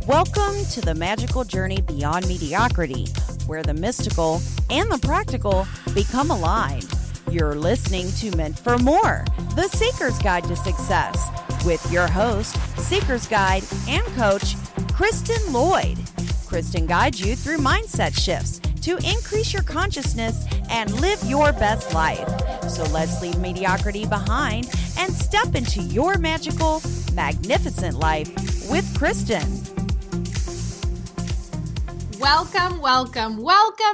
Welcome to the magical journey beyond mediocrity, where the mystical and the practical become aligned. You're listening to Meant for More, the Seeker's Guide to Success, with your host, Seeker's Guide and coach, Kristen Lloyd. Kristen guides you through mindset shifts to increase your consciousness and live your best life. So let's leave mediocrity behind and step into your magical, magnificent life with Kristen. Welcome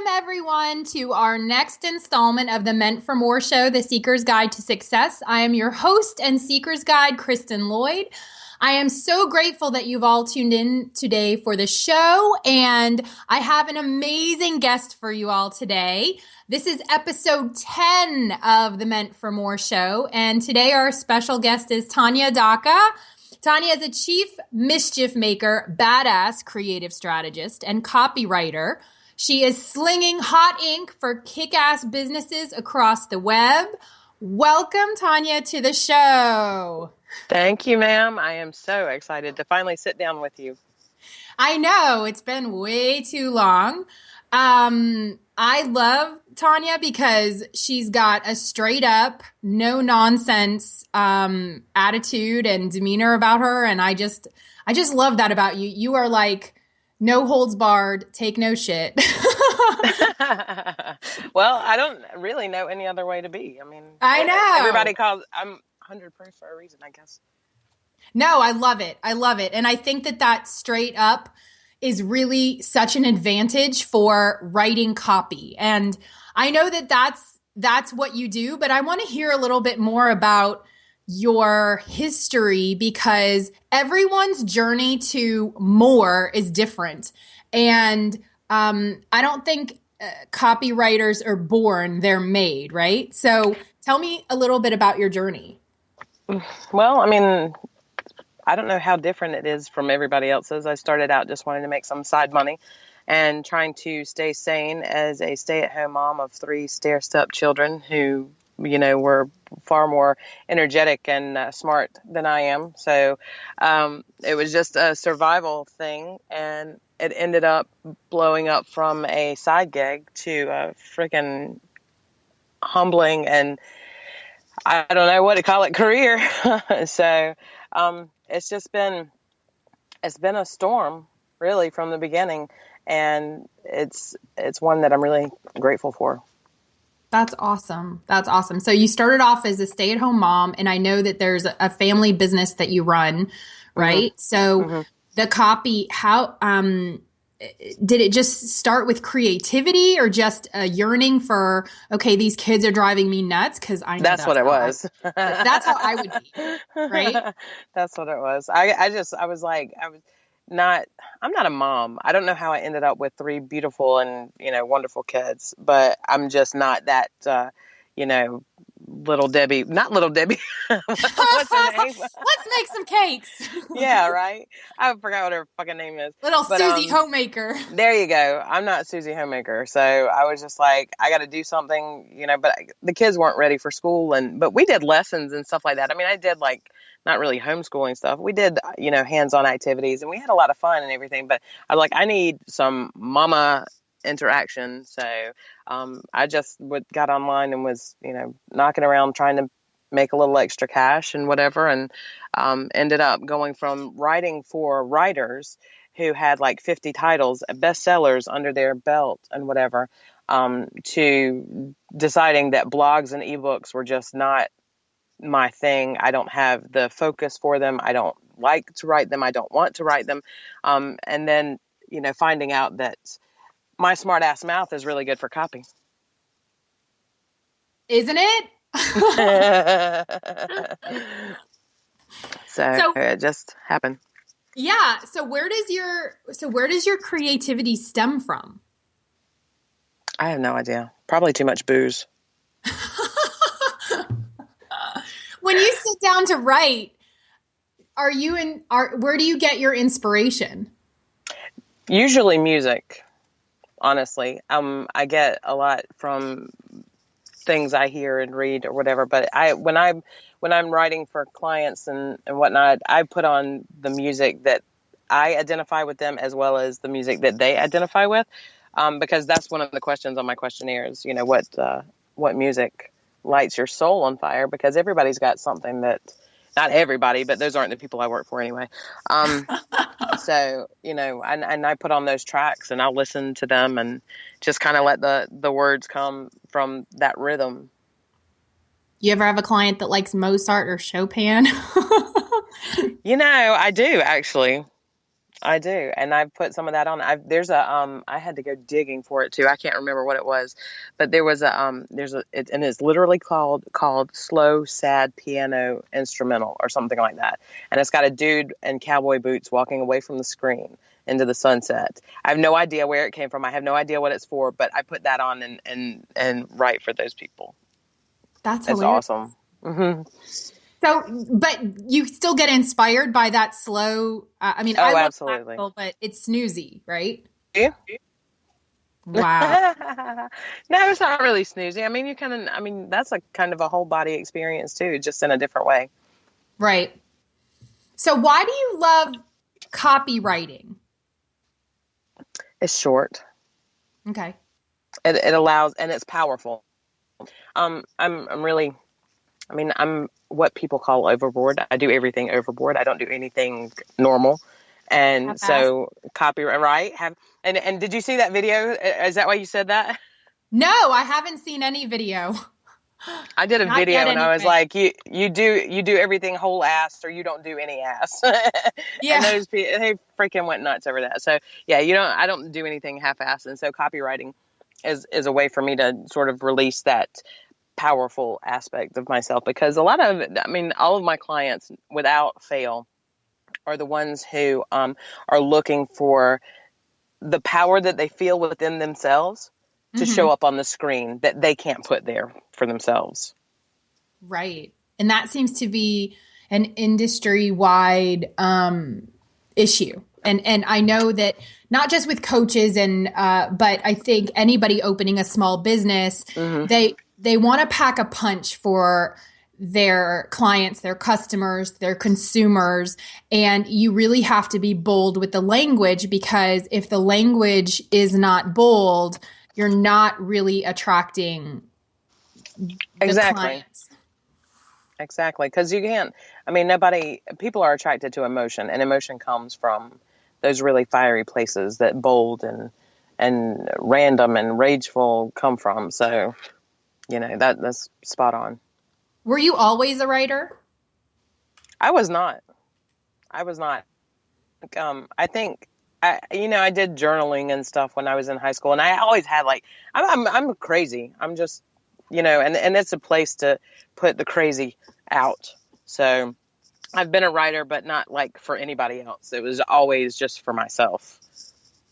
everyone to our next installment of the Meant for More show, the Seeker's Guide to Success. I am your host and Seeker's Guide, Kristen Lloyd. I am so grateful that you've all tuned in today for the show, and I have an amazing guest for you all today. This is episode 10 of the Meant for More show, and today our special guest is Tania Dakka. Tania is a chief mischief maker, badass creative strategist, and copywriter. She is slinging hot ink for kick-ass businesses across the web. Welcome, Tania, to the show. Thank you, ma'am. I am so excited to finally sit down with you. I know, it's been way too long. I love Tania because she's got a straight up, no nonsense attitude and demeanor about her, and I just love that about you. You are like no holds barred, take no shit. Well, I don't really know any other way to be. I mean, I know everybody calls. I'm 100 proof for a reason, I guess. No, I love it. And I think that straight up is really such an advantage for writing copy. And I know that's what you do, but I want to hear a little bit more about your history because everyone's journey to more is different. And I don't think copywriters are born, they're made, right? So tell me a little bit about your journey. Well, I mean, I don't know how different it is from everybody else's. I started out just wanting to make some side money and trying to stay sane as a stay-at-home mom of 3 stair-step children who, were far more energetic and smart than I am. So it was just a survival thing, and it ended up blowing up from a side gig to a freaking humbling and I don't know what to call it, career. So it's been a storm really from the beginning, and it's one that I'm really grateful for. That's awesome. So you started off as a stay-at-home mom, and I know that there's a family business that you run, right? Mm-hmm. So the copy, how did it just start with creativity or just a yearning for, okay, these kids are driving me nuts? Because I know that's what it was. That's how I would be, right? That's what it was. I'm not a mom. I don't know how I ended up with 3 beautiful and, wonderful kids, but I'm just not that, little Debbie, not little Debbie. What's her name? Let's make some cakes. Yeah, right. I forgot what her fucking name is. Susie Homemaker. There you go. I'm not Susie Homemaker. So I was just like, I got to do something, but the kids weren't ready for school. But we did lessons and stuff like that. I mean, I did not really homeschooling stuff. We did, hands-on activities, and we had a lot of fun and everything. But I was like, I need some mama interaction. So I just got online and was, knocking around trying to make a little extra cash and whatever, and ended up going from writing for writers who had 50 titles, bestsellers under their belt and whatever, to deciding that blogs and ebooks were just not my thing. I don't have the focus for them. I don't like to write them. I don't want to write them. And then, finding out that my smart ass mouth is really good for copy. Isn't it? So it just happened. Yeah. So where does your creativity stem from? I have no idea. Probably too much booze. When you sit down to write, where do you get your inspiration? Usually music, honestly. I get a lot from things I hear and read or whatever, but when I'm writing for clients and whatnot, I put on the music that I identify with them as well as the music that they identify with, because that's one of the questions on my questionnaire is, what music lights your soul on fire, because everybody's got something that, not everybody, but those aren't the people I work for anyway. So, and I put on those tracks and I'll listen to them and just kind of let the words come from that rhythm. You ever have a client that likes Mozart or Chopin? I do actually. I do. And I've put some of that on. I had to go digging for it too. I can't remember what it was, but there was and it's literally called Slow Sad Piano Instrumental or something like that. And it's got a dude in cowboy boots walking away from the screen into the sunset. I have no idea where it came from. I have no idea what it's for, but I put that on and write for those people. That's It's hilarious. awesome. Mm-hmm. So, but you still get inspired by that slow. I mean, I love Absolutely. classical, but it's snoozy, right? Yeah. Wow. No, it's not really snoozy. I mean, that's a kind of a whole body experience too, just in a different way. Right. So, why do you love copywriting? It's short. Okay. It allows, and it's powerful. I'm what people call overboard. I do everything overboard. I don't do anything normal. And so copyright, right? And did you see that video? Is that why you said that? No, I haven't seen any video. I did a Not video yet, and I was anyway. like, you do everything whole ass or you don't do any ass. And Yeah. those people, they freaking went nuts over that. So yeah, I don't do anything half ass. And so copywriting is a way for me to sort of release that powerful aspect of myself, because all of my clients without fail are the ones who are looking for the power that they feel within themselves to show up on the screen that they can't put there for themselves. Right. And that seems to be an industry-wide issue. And I know that not just with coaches but I think anybody opening a small business, they want to pack a punch for their clients, their customers, their consumers, and you really have to be bold with the language, because if the language is not bold, you're not really attracting the clients. Exactly. Because you can't, people are attracted to emotion, and emotion comes from those really fiery places that bold and random and rageful come from. So, that's spot on. Were you always a writer? I was not. I think I did journaling and stuff when I was in high school, and I always had I'm crazy. I'm just, and it's a place to put the crazy out. So I've been a writer, but not like for anybody else. It was always just for myself.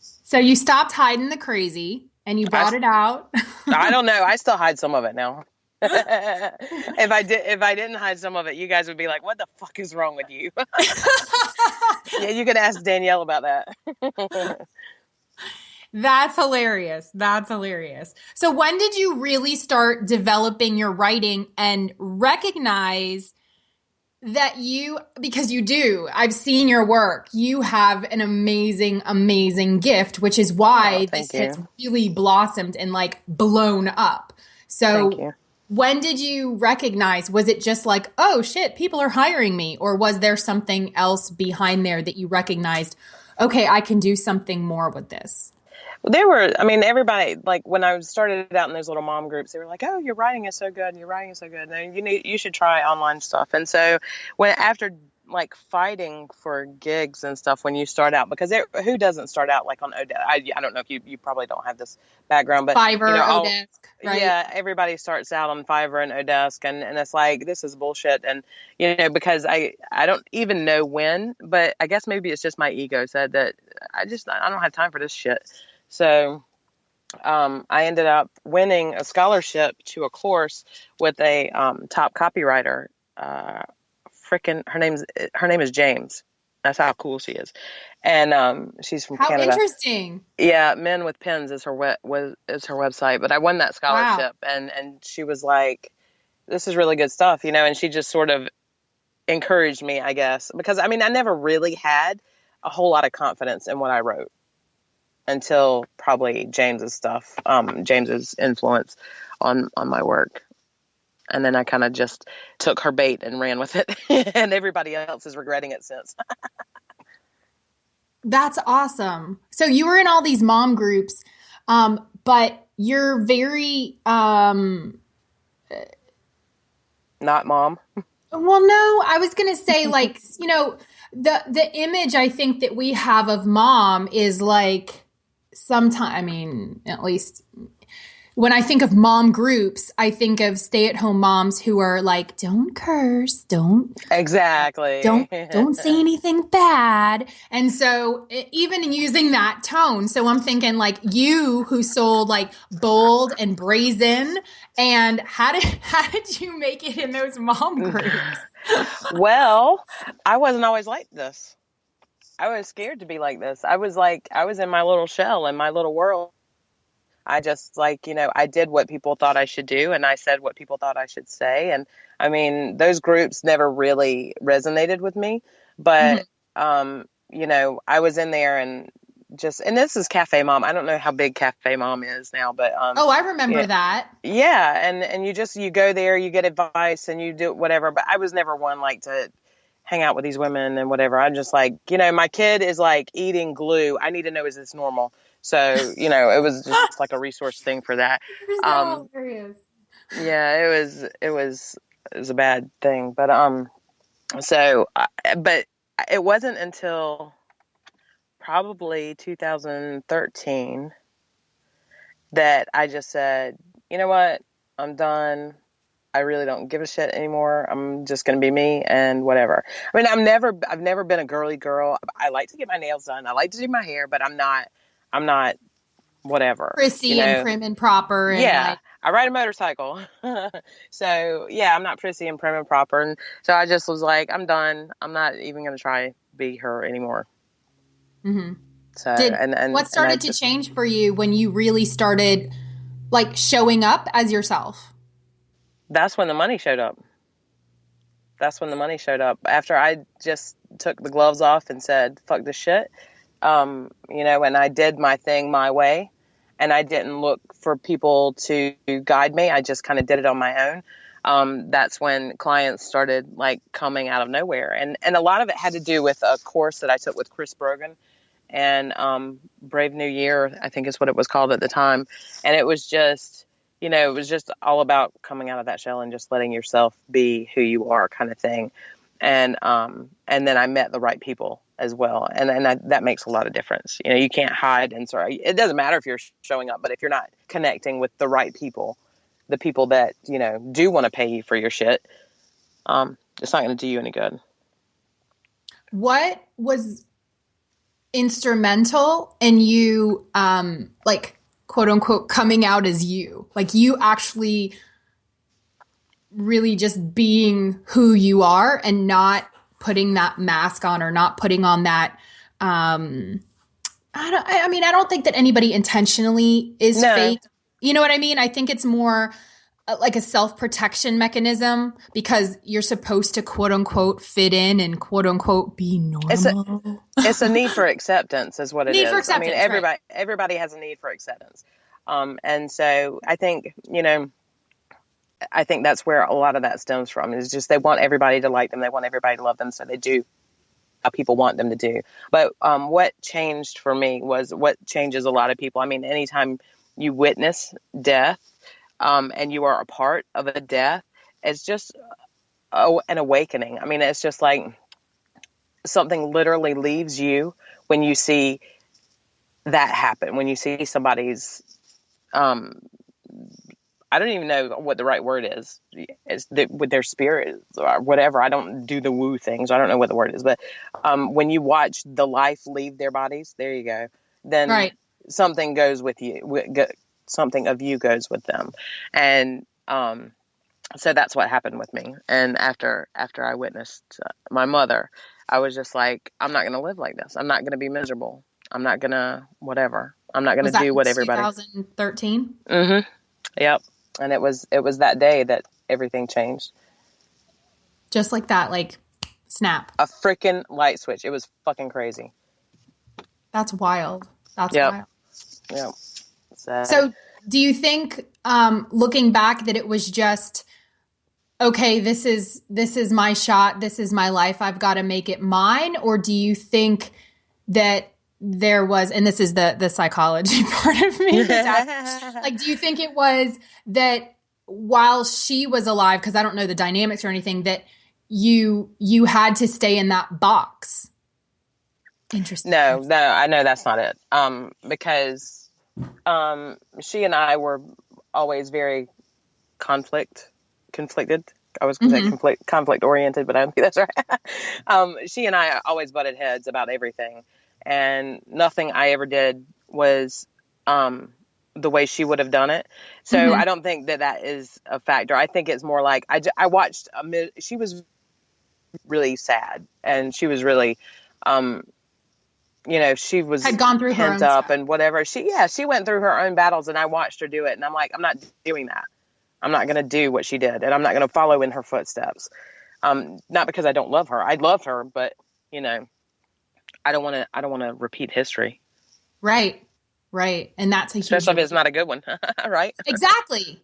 So you stopped hiding the crazy and you brought it out. I don't know. I still hide some of it now. If I didn't hide some of it, you guys would be like, "What the fuck is wrong with you?" Yeah, you could ask Danielle about that. That's hilarious. That's hilarious. So when did you really start developing your writing and recognize that because you do, I've seen your work, you have an amazing, amazing gift, which is why this has really blossomed and blown up. So when did you recognize, was it just like, oh shit, people are hiring me? Or was there something else behind there that you recognized, okay, I can do something more with this? Everybody, when I started out in those little mom groups, they were like, "Oh, your writing is so good. Your writing is so good. And you should try online stuff." And so after fighting for gigs and stuff, when you start out, because who doesn't start out on Odesk? I don't know if you probably don't have this background, but Fiverr, Odesk, right? Yeah, everybody starts out on Fiverr and Odesk, and it's like, this is bullshit. And because I don't even know when, but I guess maybe it's just my ego said that I don't have time for this shit. So I ended up winning a scholarship to a course with a top copywriter. Her name is James. That's how cool she is, and she's from Canada. How interesting! Yeah, Men with Pens is her website. But I won that scholarship, and she was like, "This is really good stuff," and she just sort of encouraged me, I guess, because I never really had a whole lot of confidence in what I wrote until probably James's influence on my work. And then I kind of just took her bait and ran with it. And everybody else is regretting it since. That's awesome. So you were in all these mom groups, but you're very, Not mom. well, no, I was going to say like, the image I think that we have of mom is like sometimes, I mean, at least when I think of mom groups, I think of stay-at-home moms who are like, don't curse, don't Exactly. don't say anything bad. And so even in using that tone, so I'm thinking like you who sold like bold and brazen, and how did you make it in those mom groups? Well, I wasn't always like this. I was scared to be like this. I was in my little shell, in my little world. I just I did what people thought I should do, and I said what people thought I should say. And I mean, those groups never really resonated with me, but, I was in there and this is Cafe Mom. I don't know how big Cafe Mom is now, but, Oh, I remember that. yeah. And you go there, you get advice and you do whatever, but I was never one to hang out with these women and whatever. I'm just my kid is eating glue. I need to know, is this normal? So, it was just like a resource thing for that. You're so hilarious. Yeah, it was a bad thing, but, but it wasn't until probably 2013 that I just said, you know what? I'm done. I really don't give a shit anymore. I'm just going to be me and whatever. I mean, I've never been a girly girl. I like to get my nails done. I like to do my hair, but I'm not whatever. Prissy and prim and proper. And yeah. I ride a motorcycle. So yeah, I'm not prissy and prim and proper. And so I just was like, I'm done. I'm not even going to try be her anymore. Mm-hmm. So, what started to change for you when you really started showing up as yourself? That's when the money showed up. After I just took the gloves off and said, fuck this shit. And I did my thing my way, and I didn't look for people to guide me. I just kind of did it on my own. That's when clients started coming out of nowhere. And a lot of it had to do with a course that I took with Chris Brogan, and Brave New Year, I think is what it was called at the time. And it was just, it was just all about coming out of that shell and just letting yourself be who you are, kind of thing. And then I met the right people as well. And that makes a lot of difference. You can't hide. And sorry, it doesn't matter if you're showing up, but if you're not connecting with the right people, the people that, do want to pay you for your shit, it's not going to do you any good. What was instrumental in you, quote unquote, coming out as you? You actually really just being who you are and not putting that mask on, or not putting on that, I don't think that anybody intentionally is fake. You know what I mean? I think it's more like a self-protection mechanism, because you're supposed to quote unquote fit in and quote unquote be normal. It's a need for acceptance is what it is. Need for acceptance, I mean, everybody has a need for acceptance. And so I think, that's where a lot of that stems from, is just they want everybody to like them. They want everybody to love them. So they do how people want them to do. But what changed for me was what changes a lot of people. I mean, anytime you witness death, and you are a part of a death, it's just an awakening. I mean, it's just like something literally leaves you when you see that happen, when you see somebody's, I don't even know what the right word is. With their spirit or whatever. I don't do the woo things. I don't know what the word is, but when you watch the life leave their bodies, there you go. Then something goes with you. Something of you goes with them, and so that's what happened with me. And after I witnessed my mother, I was just like, I'm not going to live like this. I'm not going to be miserable. I'm not going to whatever. I'm not going to do what everybody. 2013. Mm-hmm. Yep. And it was that day that everything changed. Just like that, snap. A freaking light switch. It was fucking crazy. That's wild. That's Yep. wild. Yep. So do you think, looking back, that it was just, okay, this is my shot, this is my life, I've got to make it mine? Or do you think that there was, and this is the psychology part of me that's asking, like, do you think it was that while she was alive, because I don't know the dynamics or anything, that you had to stay in that box? Interesting. No, I know that's not it. Because she and I were always very conflicted. I was going to say conflict oriented, but I don't think that's right. She and I always butted heads about everything, and nothing I ever did was the way she would have done it. So I don't think that is a factor. I think it's more like I watched she was really sad, and she was really she was had gone through her own pent up stuff. and whatever. She went through her own battles, and I watched her do it, and I'm like, I'm not doing that. I'm not going to do what she did, and I'm not going to follow in her footsteps. Not because I don't love her. I love her, but I don't want to repeat history. Right. Right. And that's a huge, especially if it's not a good one. Right. Exactly.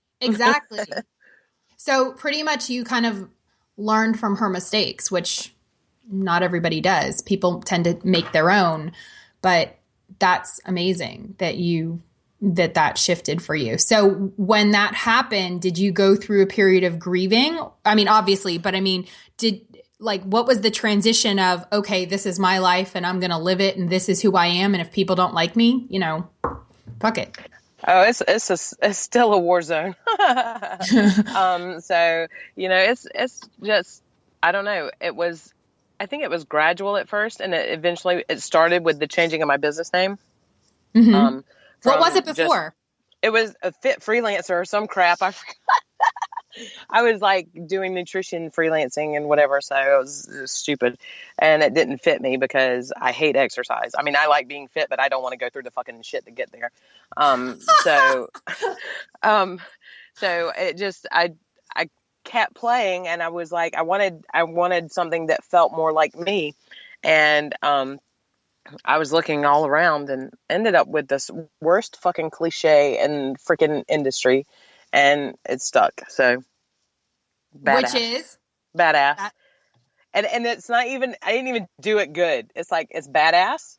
So pretty much you kind of learned from her mistakes, which not everybody does. People tend to make their own, but that's amazing that that shifted for you. So when that happened, did you go through a period of grieving? I mean, obviously, but I mean, what was the transition of, okay, this is my life and I'm going to live it, and this is who I am, and if people don't like me, fuck it. Oh, it's still a war zone. So, it's just, I don't know. I think it was gradual at first, and eventually it started with the changing of my business name. Mm-hmm. What was it before? It was a fit freelancer or some crap. I forgot. I was like doing nutrition freelancing and whatever. So it was stupid, and it didn't fit me because I hate exercise. I mean, I like being fit, but I don't want to go through the fucking shit to get there. So it just, I kept playing, and I was like, I wanted something that felt more like me. And, I was looking all around and ended up with this worst fucking cliche in freaking industry, and it stuck. So badass. Which is badass. And it's not even, I didn't even do it good. It's like, it's badass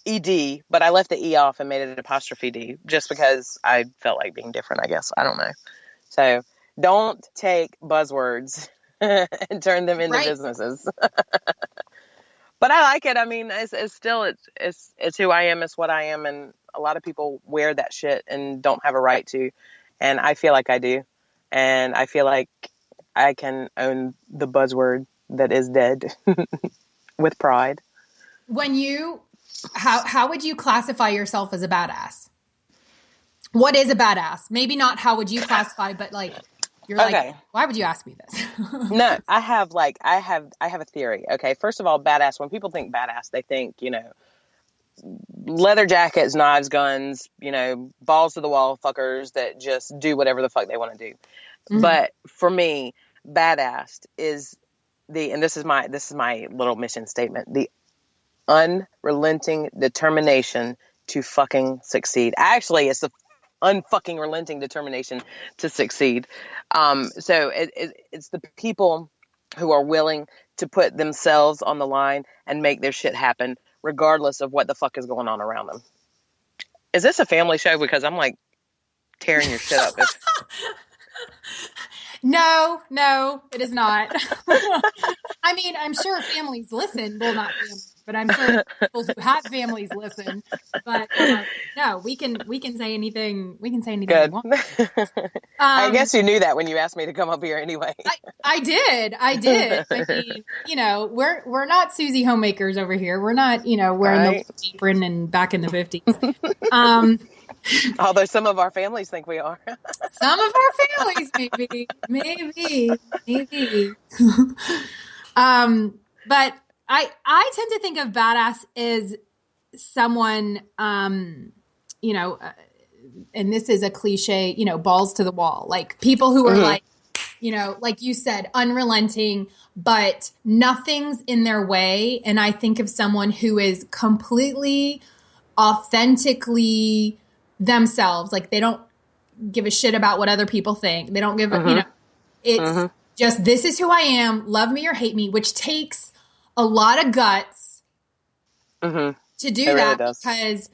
ED, but I left the E off and made it an apostrophe D just because I felt like being different, I guess. I don't know. So don't take buzzwords and turn them into businesses. But I like it. I mean, it's still, it's who I am. It's what I am. And a lot of people wear that shit and don't have a right to. And I feel like I do. And I feel like I can own the buzzword that is dead with pride. How would you classify yourself as a badass? What is a badass? Maybe not how would you classify, but like, you're okay. Like, why would you ask me this? No, I have a theory. Okay. First of all, badass, when people think badass, they think, leather jackets, knives, guns, balls to the wall fuckers that just do whatever the fuck they want to do. Mm-hmm. But for me, badass is and this is my little mission statement, the unrelenting determination to fucking succeed. Actually, it's the unfucking relenting determination to succeed. So it's the people who are willing to put themselves on the line and make their shit happen, regardless of what the fuck is going on around them. Is this a family show? Because I'm like tearing your shit up. No, it is not. I mean, I'm sure families listen. Well, not families, but I'm sure people who have families listen. But no, we can say anything. We can say anything Good. we want. I guess you knew that when you asked me to come up here anyway. I did. I mean, we're not Susie homemakers over here. We're not, wearing the apron and back in the 50s. Although some of our families think we are. Some of our families, maybe. But I tend to think of badass as someone, and this is a cliche, balls to the wall, like people who are like you said, unrelenting, but nothing's in their way. And I think of someone who is completely authentically themselves. Like they don't give a shit about what other people think. They don't give a, you know, it's just, this is who I am, love me or hate me, which takes a lot of guts to do It that really does. because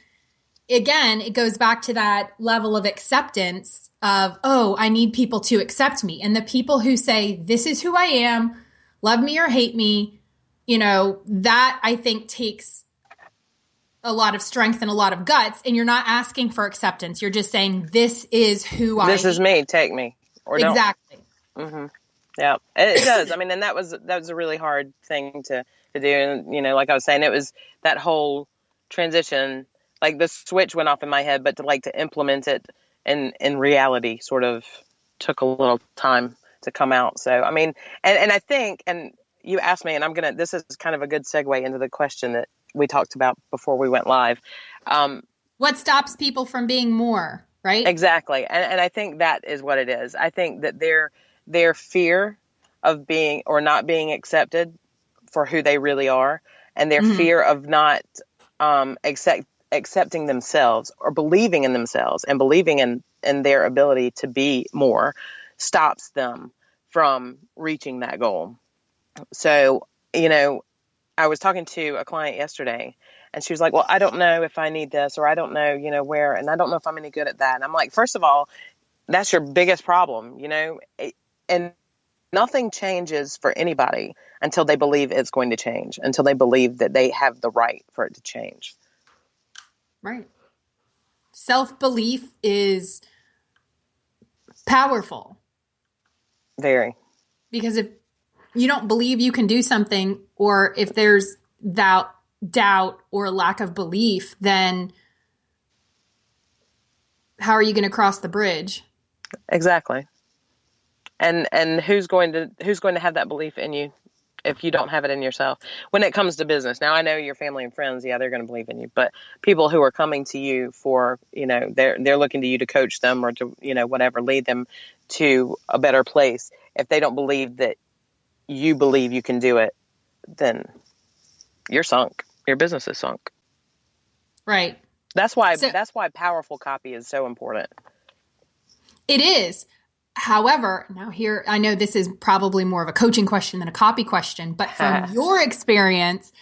again, it goes back to that level of acceptance of, oh, I need people to accept me. And the people who say, this is who I am, love me or hate me, you know, that I think takes a lot of strength and a lot of guts. And you're not asking for acceptance. You're just saying, this is who I am. This is me, take me. Or exactly. don't. Yeah, it does. I mean, and that was a really hard thing to do. And, you know, like I was saying, it was that whole transition, like the switch went off in my head, but to implement it in reality sort of took a little time to come out. So, I mean, and I think, and you asked me, and this is kind of a good segue into the question that we talked about before we went live. What stops people from being more, right? Exactly. And I think that is what it is. I think that their fear of being or not being accepted for who they really are, and their fear of not accepting themselves or believing in themselves and believing in their ability to be more stops them from reaching that goal. So, you know, I was talking to a client yesterday and she was like, well, I don't know if I need this, or I don't know, you know, where, and I don't know if I'm any good at that. And I'm like, first of all, that's your biggest problem, you know, and nothing changes for anybody until they believe it's going to change, until they believe that they have the right for it to change. Right. Self-belief is powerful. Very. Because if you don't believe you can do something, or if there's doubt or lack of belief, then how are you going to cross the bridge? Exactly. And who's going to have that belief in you if you don't have it in yourself when it comes to business? Now, I know your family and friends, yeah, they're going to believe in you, but people who are coming to you for, you know, they're looking to you to coach them or to, you know, whatever, lead them to a better place. If they don't believe that you believe you can do it, then you're sunk. Your business is sunk. Right. That's why powerful copy is so important. It is. However, now here, I know this is probably more of a coaching question than a copy question, but from your experience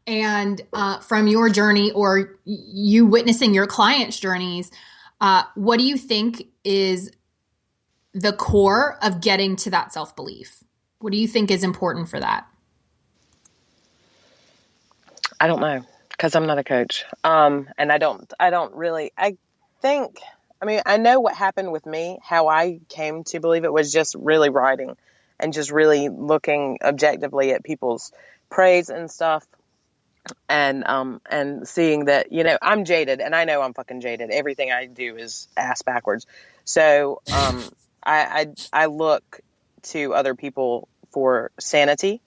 and from your journey or you witnessing your clients' journeys, what do you think is the core of getting to that self-belief? What do you think is important for that? I don't know, because I'm not a coach. And I don't really, I think, I mean, I know what happened with me. How I came to believe it was just really writing and just really looking objectively at people's praise and stuff. And seeing that, you know, I'm jaded, and I know I'm fucking jaded. Everything I do is ass backwards. So, I look to other people for sanity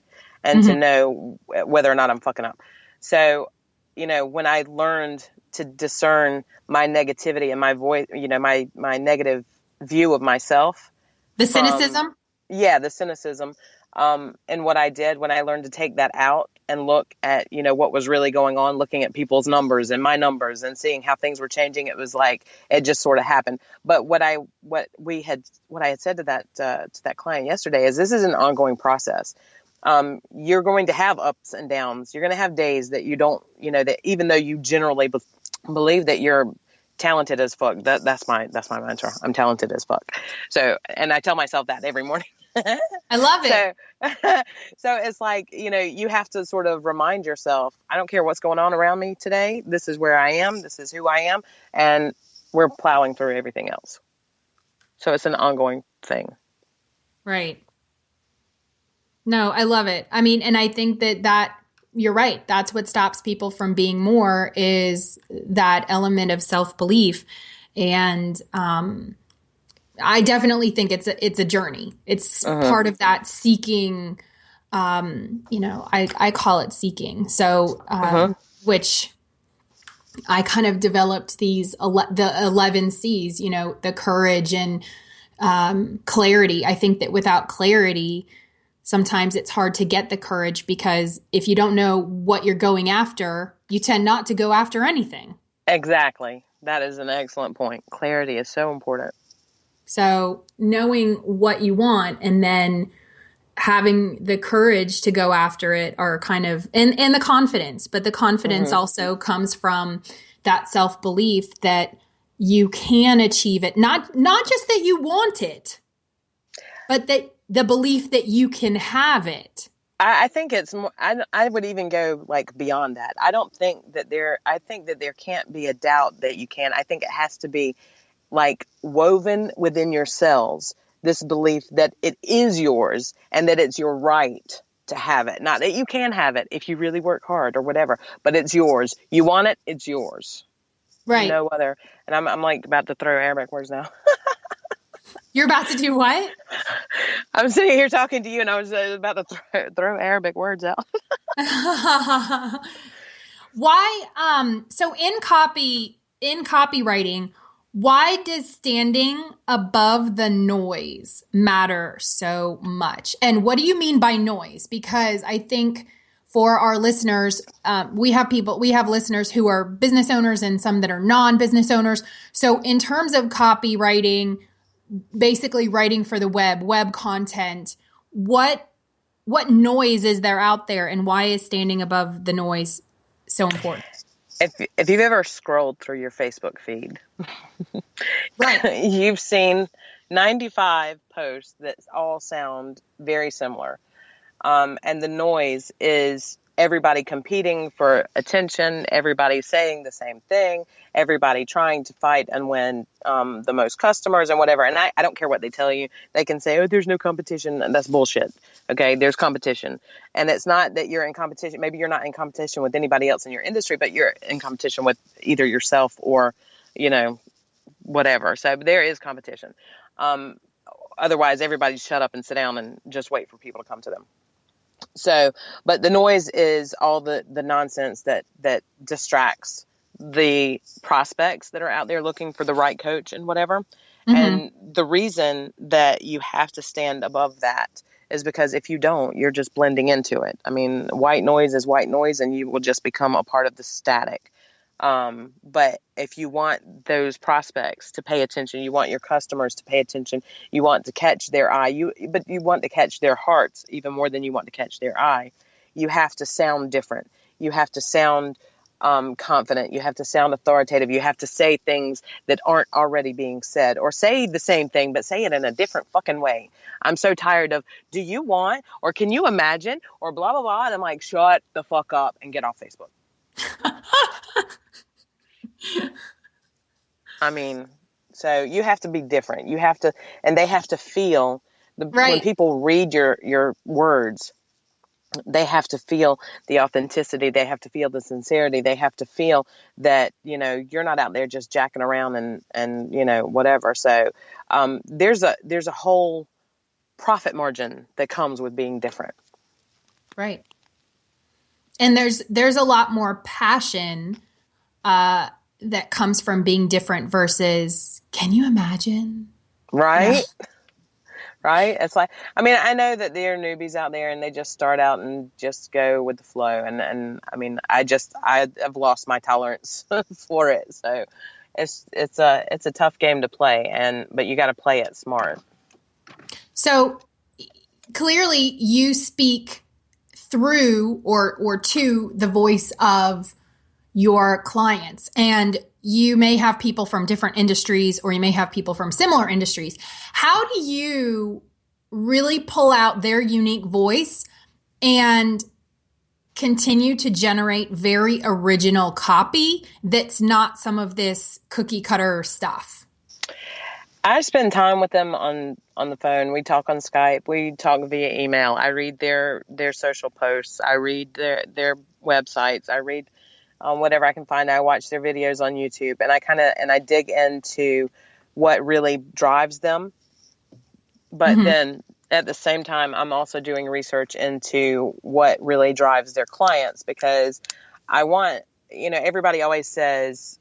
and to know whether or not I'm fucking up. So, you know, when I learned to discern my negativity and my voice, you know, my negative view of myself. The cynicism? The cynicism. And what I did when I learned to take that out and look at, you know, what was really going on, looking at people's numbers and my numbers and seeing how things were changing, it was like, it just sort of happened. But what I had said to that client yesterday is this is an ongoing process. You're going to have ups and downs. You're going to have days that you don't, you know, that even though you generally believe that you're talented as fuck, that's my mantra. I'm talented as fuck. So, and I tell myself that every morning. I love it. So it's like, you know, you have to sort of remind yourself, I don't care what's going on around me today. This is where I am. This is who I am. And we're plowing through everything else. So it's an ongoing thing. Right. No, I love it. I mean, and I think that you're right. That's what stops people from being more is that element of self-belief. And I definitely think it's a journey. It's part of that seeking, you know, I call it seeking. So, which I kind of developed the 11 C's, you know, the courage and clarity. I think that without clarity, sometimes it's hard to get the courage because if you don't know what you're going after, you tend not to go after anything. Exactly. That is an excellent point. Clarity is so important. So knowing what you want and then having the courage to go after it are kind of, and the confidence, but the confidence also comes from that self-belief that you can achieve it. Not just that you want it, but that the belief that you can have it. I think it's more, I would even go like beyond that. I think that there can't be a doubt that you can. I think it has to be like woven within your cells, this belief that it is yours and that it's your right to have it. Not that you can have it if you really work hard or whatever, but it's yours. You want it, it's yours. Right. No other. And I'm like about to throw Arabic words now. You're about to do what? I'm sitting here talking to you and I was about to throw Arabic words out. Why, so in copywriting, why does standing above the noise matter so much? And what do you mean by noise? Because I think for our listeners, we have listeners who are business owners and some that are non-business owners. So in terms of copywriting, basically writing for the web content, what noise is there out there and why is standing above the noise so important? If you've ever scrolled through your Facebook feed, right, you've seen 95 posts that all sound very similar. And the noise is everybody competing for attention, everybody saying the same thing, everybody trying to fight and win the most customers and whatever. And I don't care what they tell you. They can say, oh, there's no competition. And that's bullshit. Okay, there's competition. And it's not that you're in competition. Maybe you're not in competition with anybody else in your industry, but you're in competition with either yourself or, whatever. So there is competition. Otherwise, everybody shut up and sit down and just wait for people to come to them. So, but the noise is all the nonsense that distracts the prospects that are out there looking for the right coach and whatever. And the reason that you have to stand above that is because if you don't, you're just blending into it. I mean, white noise is white noise and you will just become a part of the static. But if you want those prospects to pay attention, you want your customers to pay attention, you want to catch their eye, but you want to catch their hearts even more than you want to catch their eye. You have to sound different. You have to sound confident. You have to sound authoritative. You have to say things that aren't already being said, or say the same thing, but say it in a different fucking way. I'm so tired of, do you want, or can you imagine, or blah, blah, blah. And I'm like, shut the fuck up and get off Facebook. I mean, so you have to be different. You have to, and they have to feel when people read your words, they have to feel the authenticity. They have to feel the sincerity. They have to feel that, you're not out there just jacking around and whatever. So, there's a whole profit margin that comes with being different. Right. And there's a lot more passion, that comes from being different versus, can you imagine? Right. Right. It's like, I mean, I know that there are newbies out there and they just start out and just go with the flow. And I mean, I've lost my tolerance for it. So it's a tough game to play but you got to play it smart. So clearly you speak through or to the voice of your clients, and you may have people from different industries or you may have people from similar industries. How do you really pull out their unique voice and continue to generate very original copy that's not some of this cookie cutter stuff? I spend time with them on the phone. We talk on Skype. We talk via email. I read their social posts. I read their websites. I read whatever I can find. I watch their videos on YouTube, and I dig into what really drives them. But then at the same time, I'm also doing research into what really drives their clients, because I want, everybody always says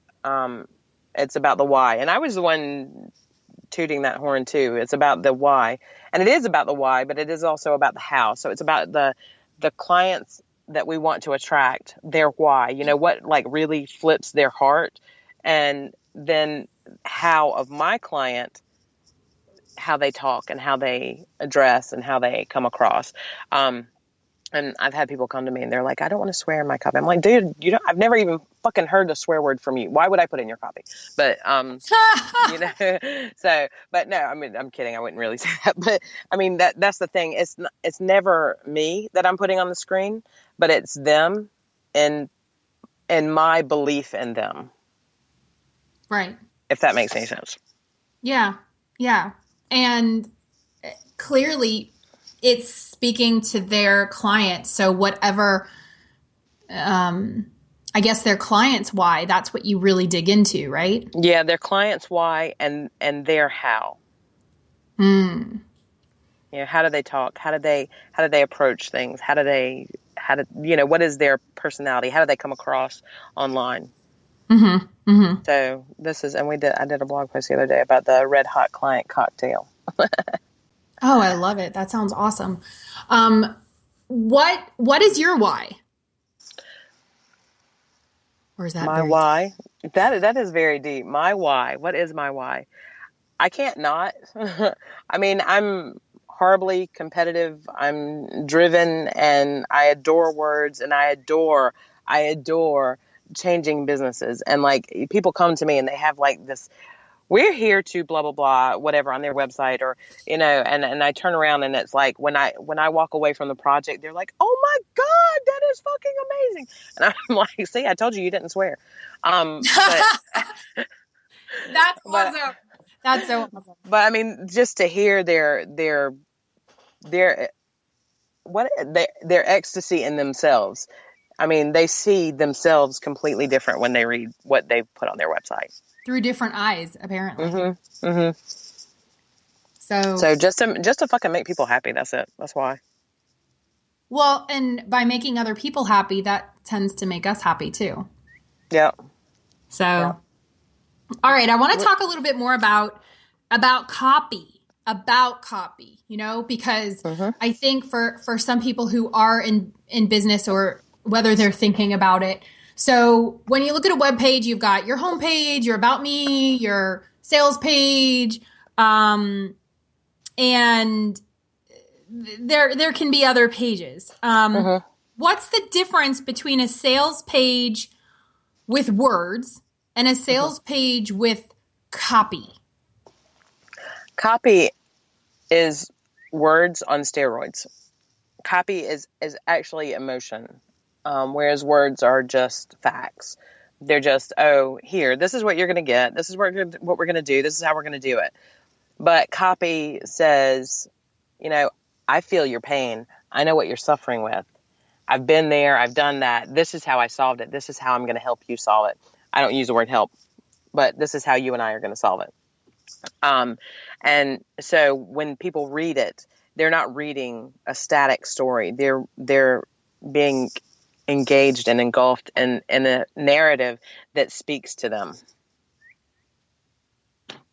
it's about the why. And I was the one tooting that horn too. It's about the why, and it is about the why, but it is also about the how. So it's about the clients that we want to attract, their why. You know, what like really flips their heart, and then how of my client, how they talk and how they address and how they come across. And I've had people come to me and they're like, I don't want to swear in my copy. I'm like, dude, I've never even fucking heard a swear word from you. Why would I put it in your copy? But, you know, so, but no, I mean, I'm kidding. I wouldn't really say that, but I mean, that's the thing. It's never me that I'm putting on the screen, but it's them and my belief in them. Right. If that makes any sense. Yeah. Yeah. And clearly it's speaking to their clients. So whatever, I guess their clients' why, that's what you really dig into, right? Yeah. Their clients' why and their how. Hmm. You know, how do they talk? How do they approach things? You know, what is their personality? How do they come across online? Mm-hmm. Mm-hmm. So I did a blog post the other day about the red hot client cocktail. Oh, I love it. That sounds awesome. What is your why? Or is that My very why? That is very deep. My why. What is my why? I can't not. I mean, I'm horribly competitive. I'm driven and I adore words and I adore changing businesses. And like people come to me and they have like this, we're here to blah, blah, blah, whatever on their website or, you know, and I turn around and it's like when I walk away from the project, they're like, oh my God, that is fucking amazing. And I'm like, see, I told you didn't swear. But That's but awesome. That's so awesome. but I mean, just to hear their their ecstasy in themselves. I mean, they see themselves completely different when they read what they put on their website. Through different eyes, apparently. Mm-hmm. Mm-hmm. So just to fucking make people happy. That's it. That's why. Well, and by making other people happy, that tends to make us happy too. Yeah. So, Yeah. All right, I want to talk a little bit more about copy, you know, because I think for some people who are in business or whether they're thinking about it. So when you look at a web page, you've got your home page, your about me, your sales page, and there can be other pages. What's the difference between a sales page with words and a sales page with copy? Copy is words on steroids. Copy is actually emotion, whereas words are just facts. They're just, oh, here, this is what you're going to get. This is what we're going to do. This is how we're going to do it. But copy says, you know, I feel your pain. I know what you're suffering with. I've been there. I've done that. This is how I solved it. This is how I'm going to help you solve it. I don't use the word help, but this is how you and I are going to solve it. And so when people read it, they're not reading a static story. They're being engaged and engulfed in a narrative that speaks to them.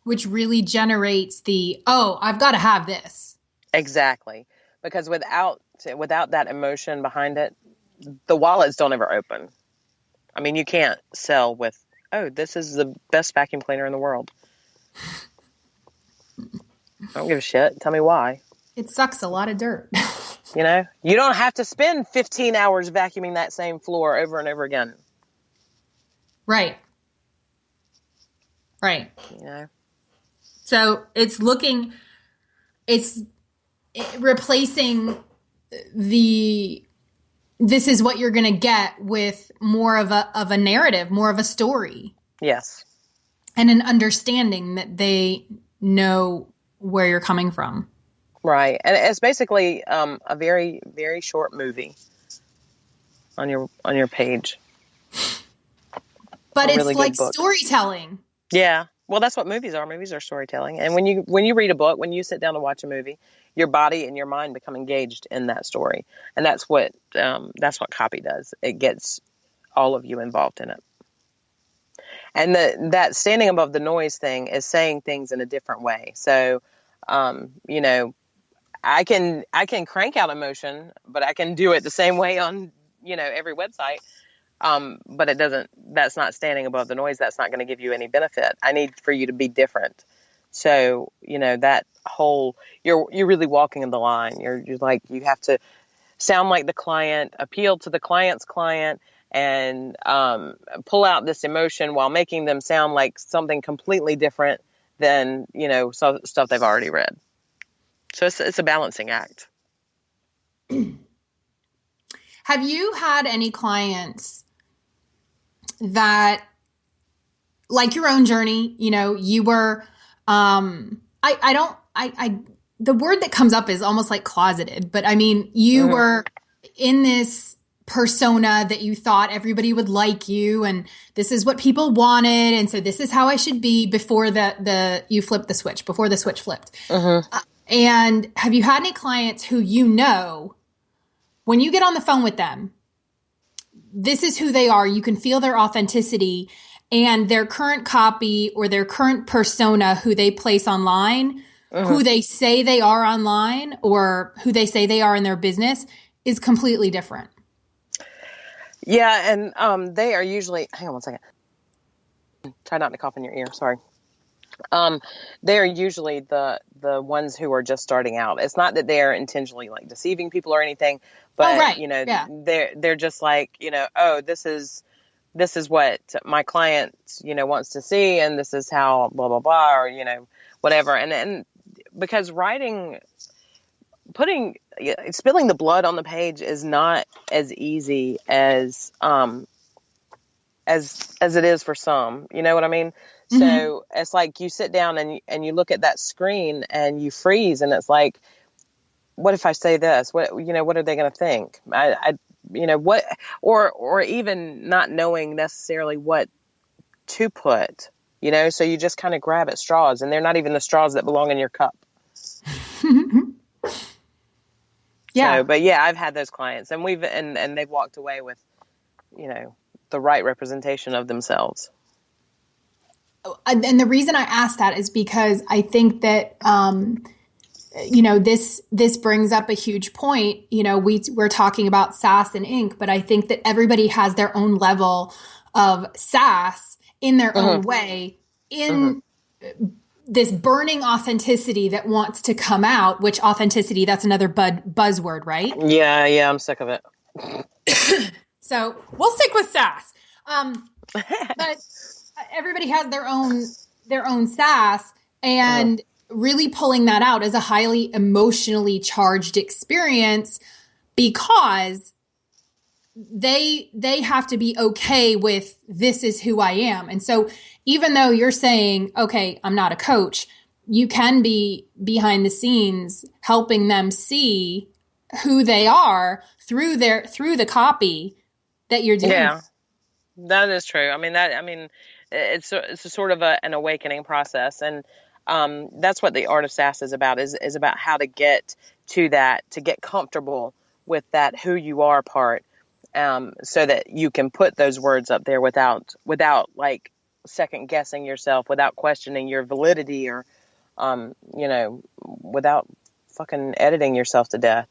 Which really generates I've got to have this. Exactly. Because without that emotion behind it, the wallets don't ever open. I mean, you can't sell with, oh, this is the best vacuum cleaner in the world. I don't give a shit. Tell me why. It sucks a lot of dirt. You know, you don't have to spend 15 hours vacuuming that same floor over and over again. Right. Right. You know? So it's replacing this is what you're going to get with more of a narrative, more of a story. Yes. And an understanding that they know where you're coming from. Right. And it's basically a very, very short movie on your page. But it's really like good book. Storytelling. Yeah. Well, that's what movies are. Movies are storytelling. And when you read a book, when you sit down to watch a movie, your body and your mind become engaged in that story. And that's what copy does. It gets all of you involved in it. And that standing above the noise thing is saying things in a different way. So, you know, I can crank out emotion, but I can do it the same way on, you know, every website. But that's not standing above the noise. That's not going to give you any benefit. I need for you to be different. So, you know, that whole, you're really walking the line. You're like, you have to sound like the client, appeal to the client's client, and pull out this emotion while making them sound like something completely different than, you know, stuff they've already read. So it's a balancing act. Have you had any clients that, like your own journey, you know, you were, the word that comes up is almost like closeted, but I mean, you were in this persona that you thought everybody would like you, and this is what people wanted, and so this is how I should be before you flipped the switch, before the switch flipped. And have you had any clients who, you know, when you get on the phone with them, this is who they are, you can feel their authenticity, and their current copy or their current persona who they place online, who they say they are online or who they say they are in their business is completely different? Yeah, and they are usually, hang on one second. Try not to cough in your ear, sorry. They are usually the ones who are just starting out. It's not that they're intentionally like deceiving people or anything, but you know, they're just like, you know, oh, this is what my client, you know, wants to see, and this is how blah blah blah, or you know, whatever. And because spilling the blood on the page is not as easy as it is for some, you know what I mean? So it's like you sit down and you look at that screen and you freeze, and it's like, what if I say this? What, you know, what are they going to think? You know, what, or even not knowing necessarily what to put, you know, so you just kind of grab at straws, and they're not even the straws that belong in your cup. Yeah. So, but yeah, I've had those clients, and they've walked away with, you know, the right representation of themselves. And the reason I asked that is because I think that, you know, this brings up a huge point. You know, we're talking about sass and ink, but I think that everybody has their own level of sass in their own way, in this burning authenticity that wants to come out, which authenticity, that's another buzzword, right? Yeah, I'm sick of it. So we'll stick with sass. But everybody has their own sass, and really pulling that out is a highly emotionally charged experience, because they have to be okay with, this is who I am. And so even though you're saying, okay, I'm not a coach, you can be behind the scenes helping them see who they are through the copy that you're doing. Yeah, that is true. I mean, it's a sort of an awakening process. And that's what the art of sass is about, is about how to get to that, to get comfortable with that who you are part, so that you can put those words up there without like second guessing yourself, without questioning your validity, or you know, without fucking editing yourself to death.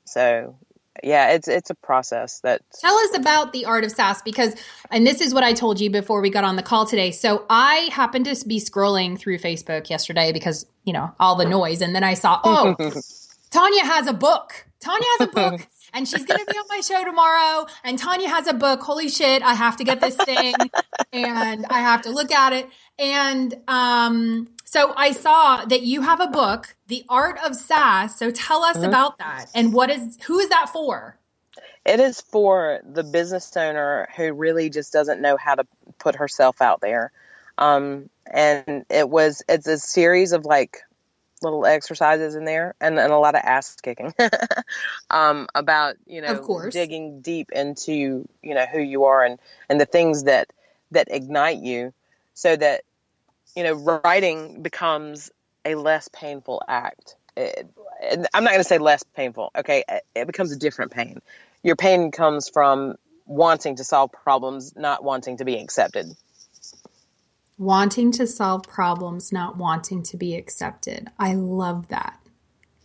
So yeah, it's a process that. Tell us about the art of sass, because, and this is what I told you before we got on the call today. So I happened to be scrolling through Facebook yesterday because, you know, all the noise. And then I saw, oh, Tania has a book. Tania has a book, and she's going to be on my show tomorrow. And Tania has a book. Holy shit. I have to get this thing and I have to look at it. And, so I saw that you have a book, The Art of Sass. So tell us about that, and who is that for? It is for the business owner who really just doesn't know how to put herself out there. And it's a series of like little exercises in there, and a lot of ass kicking, about, you know, Of course, digging deep into, you know, who you are, and the things that ignite you, so that, you know, writing becomes a less painful act. I'm not going to say less painful. Okay. It becomes a different pain. Your pain comes from wanting to solve problems, not wanting to be accepted. Wanting to solve problems, not wanting to be accepted. I love that.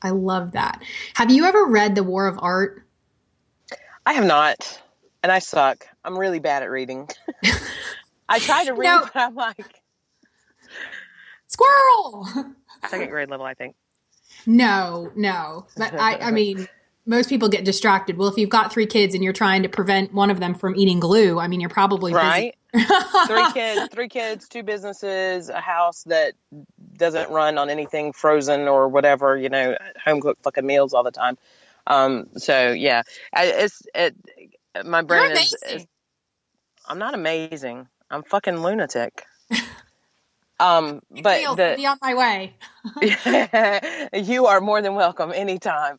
I love that. Have you ever read The War of Art? I have not, and I suck. I'm really bad at reading. I try to read, but I'm like squirrel. second grade level, I think. No. But I mean, most people get distracted. Well, if you've got 3 kids and you're trying to prevent one of them from eating glue, I mean, you're probably right. busy. 3 kids, 2 businesses, a house that doesn't run on anything frozen or whatever, home cooked fucking meals all the time. So yeah, my brain You're is, amazing. I'm not amazing. I'm fucking lunatic. But But be on my way. you are more than welcome anytime.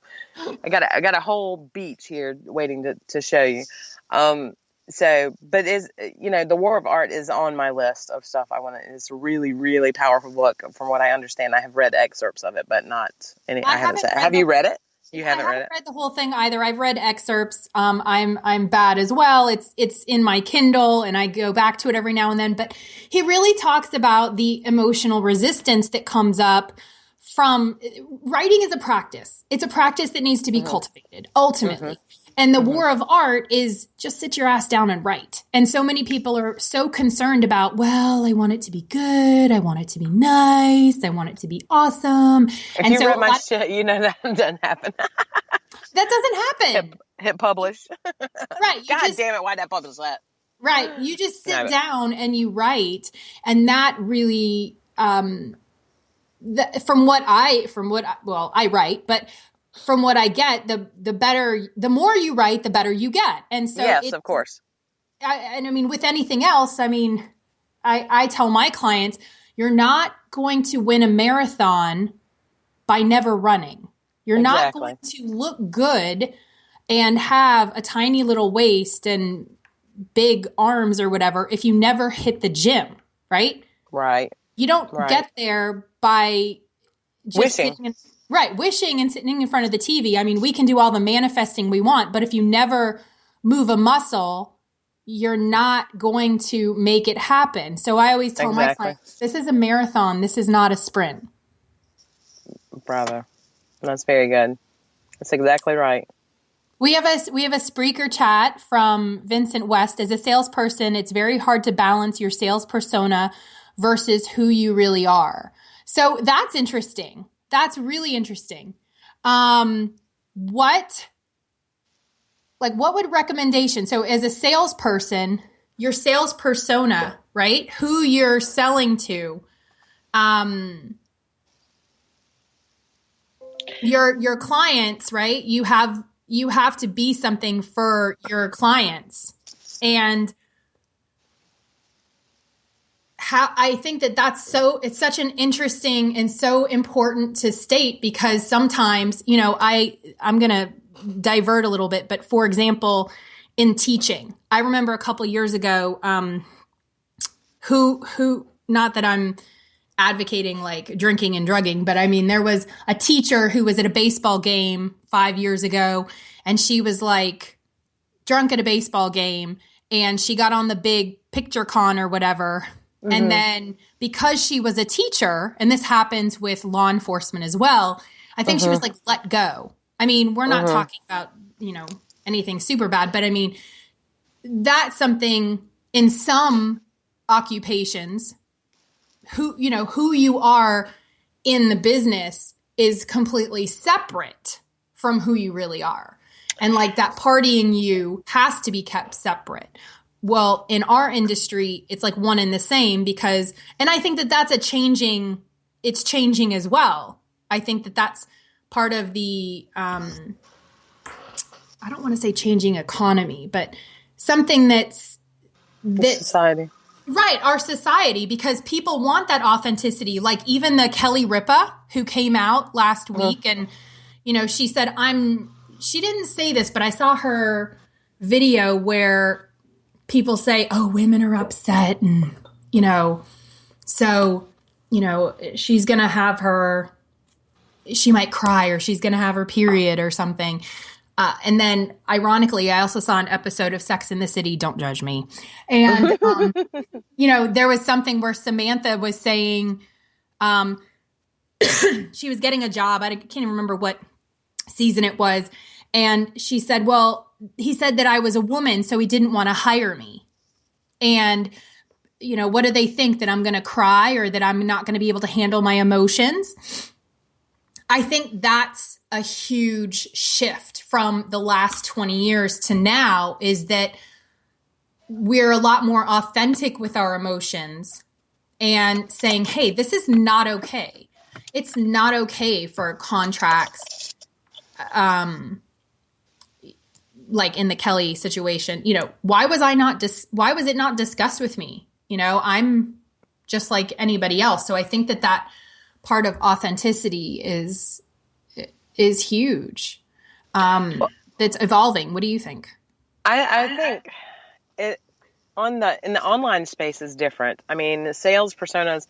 I got a whole beach here waiting to show you. But The War of Art is on my list of stuff I want to. It's a really, really powerful book. From what I understand, I have read excerpts of it, but not any. I haven't said. Have you read it? You haven't read it? I haven't read the whole thing either. I've read excerpts. I'm bad as well. It's in my Kindle and I go back to it every now and then. But he really talks about the emotional resistance that comes up from writing is a practice. It's a practice that needs to be cultivated ultimately. And the war of art is just sit your ass down and write. And so many people are so concerned about, well, I want it to be good. I want it to be nice. I want it to be awesome. If you read my shit, that doesn't happen. That doesn't happen. Hit publish. Right. God damn it. Why'd that publish that? Right. You just sit down and you write. And that really, I write, but from what I get, the more you write, the better you get. And so yes, of course. I mean, with anything else, I tell my clients, you're not going to win a marathon by never running. You're not going to look good and have a tiny little waist and big arms or whatever if you never hit the gym, right? Right. You don't get there by just wishing. Wishing and sitting in front of the TV. I mean, we can do all the manifesting we want, but if you never move a muscle, you're not going to make it happen. So I always tell my clients, this is a marathon. This is not a sprint. Bravo. That's very good. That's exactly right. We have a Spreaker chat from Vincent West. As a salesperson, it's very hard to balance your sales persona versus who you really are. So that's interesting. That's really interesting. What would recommendation? So as a salesperson, your sales persona, right? Who you're selling to, your clients, right? You have to be something for your clients. And I think it's such an interesting and so important to state because sometimes, I'm going to divert a little bit, but for example, in teaching, I remember a couple of years ago, who, not that I'm advocating like drinking and drugging, but I mean, there was a teacher who was at a baseball game 5 years ago and she was like drunk at a baseball game and she got on the big picture con or whatever. Mm-hmm. And then because she was a teacher, and this happens with law enforcement as well, I think she was like, let go. I mean, we're not talking about, anything super bad, but I mean, that's something in some occupations who you are in the business is completely separate from who you really are. And like that partying you has to be kept separate. Well, in our industry, it's like one and the same and I think that that's it's changing as well. I think that that's part of the, I don't want to say changing economy, but something that's society. Right. Our society, because people want that authenticity. Like even the Kelly Ripa who came out last week and, she said, she didn't say this, but I saw her video where people say, oh, women are upset and, so, she's going to have she might cry or she's going to have her period or something. And then, ironically, I also saw an episode of Sex in the City. Don't judge me. And, there was something where Samantha was saying she was getting a job. I can't even remember what season it was. And she said, well, he said that I was a woman, so he didn't want to hire me. And, what do they think, that I'm going to cry or that I'm not going to be able to handle my emotions? I think that's a huge shift from the last 20 years to now, is that we're a lot more authentic with our emotions and saying, hey, this is not okay. It's not okay for contracts, like in the Kelly situation. Why was it not discussed with me? I'm just like anybody else. So I think that part of authenticity is huge. That's evolving. What do you think? I think it in the online space is different. I mean, the sales personas,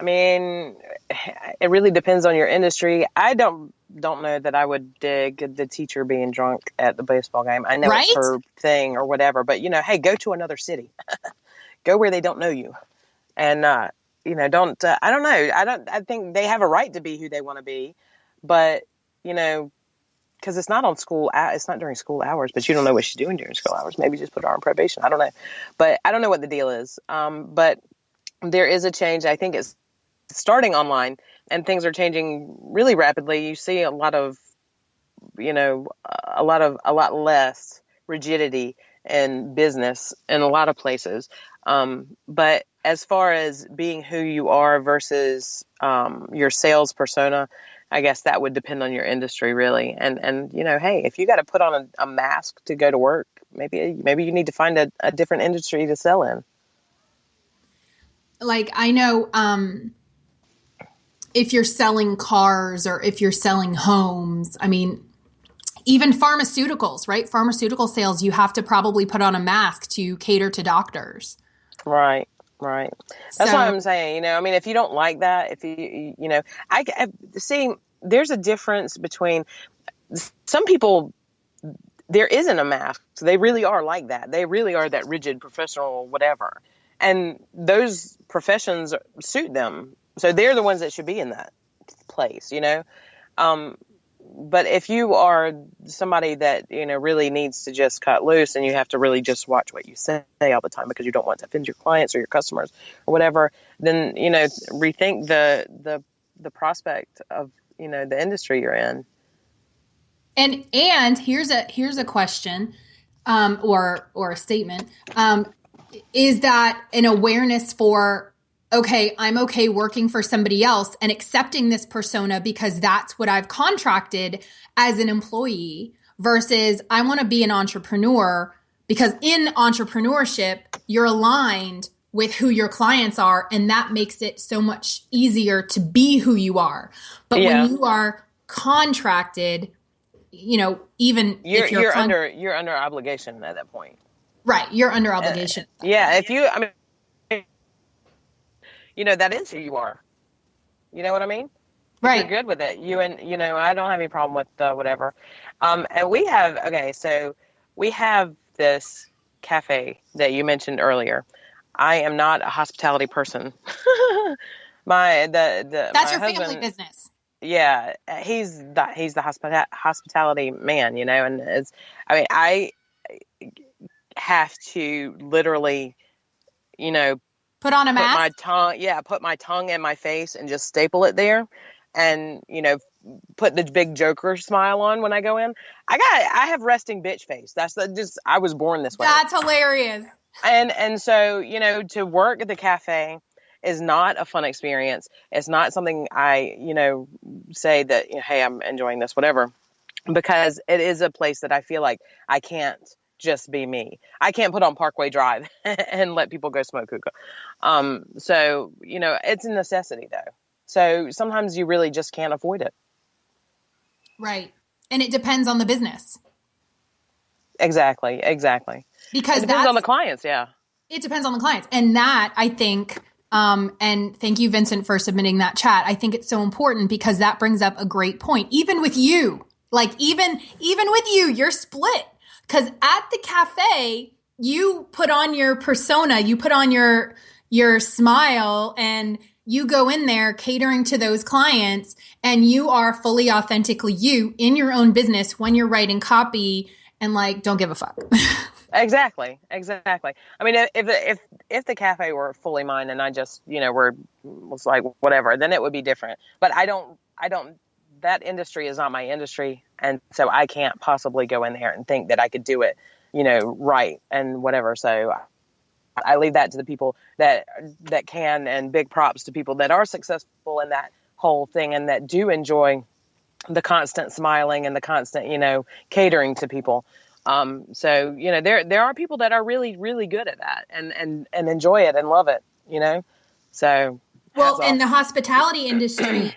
it really depends on your industry. I don't know that I would dig the teacher being drunk at the baseball game. I know Right? It's her thing or whatever, but hey, go to another city, go where they don't know you, and don't. I don't know. I think they have a right to be who they want to be, but because it's not it's not during school hours, but you don't know what she's doing during school hours. Maybe just put her on probation. I don't know, but I don't know what the deal is. But there is a change. I think it's starting online, and things are changing really rapidly. You see a lot less rigidity in business in a lot of places. But as far as being who you are versus your sales persona, I guess that would depend on your industry, really. And hey, if you got to put on a mask to go to work, maybe you need to find a different industry to sell in. Like, I know, if you're selling cars or if you're selling homes, even pharmaceuticals, right? Pharmaceutical sales, you have to probably put on a mask to cater to doctors. Right. That's what I'm saying. If you don't like that, if I see, there's a difference between some people. There isn't a mask. So they really are like that. They really are that rigid professional, whatever. And those professions suit them. So they're the ones that should be in that place, But if you are somebody that, really needs to just cut loose, and you have to really just watch what you say all the time because you don't want to offend your clients or your customers or whatever, then, rethink the prospect of, the industry you're in. And here's a question, or a statement. Is that an awareness for, okay, I'm okay working for somebody else and accepting this persona because that's what I've contracted as an employee, versus I want to be an entrepreneur because in entrepreneurship, you're aligned with who your clients are, and that makes it so much easier to be who you are. But when you are contracted, even if you're under obligation at that point. Right. You're under obligation. If you, that is who you are. You know what I mean? Right. You're good with it. I don't have any problem with whatever. And we have this cafe that you mentioned earlier. I am not a hospitality person. That's my your husband, family business. Yeah, he's the hospitality man, and I have to literally, put on a mask, put my tongue in my face and just staple it there, and put the big Joker smile on when I go in. I have resting bitch face. I was born this way. That's hilarious. And so to work at the cafe is not a fun experience. It's not something I say that hey, I'm enjoying this, whatever, because it is a place that I feel like I can't just be me. I can't put on Parkway Drive and let people go smoke hookah. So, it's a necessity though. So sometimes you really just can't avoid it. Right. And it depends on the business. Exactly. Because it depends on the clients. Yeah. It depends on the clients. And that, I think, and thank you, Vincent, for submitting that chat. I think it's so important because that brings up a great point. Even with you, Like even with you're split. Because at the cafe, you put on your persona, you put on your smile, and you go in there catering to those clients, and you are fully authentically you in your own business when you're writing copy and like don't give a fuck. Exactly. I mean, if the cafe were fully mine and I just, was like whatever, then it would be different. But I don't. That industry is not my industry, and so I can't possibly go in there and think that I could do it, right and whatever. So I leave that to the people that can, and big props to people that are successful in that whole thing and that do enjoy the constant smiling and the constant, catering to people. So, there are people that are really, really good at that and enjoy it and love it, so. Well, in the hospitality industry,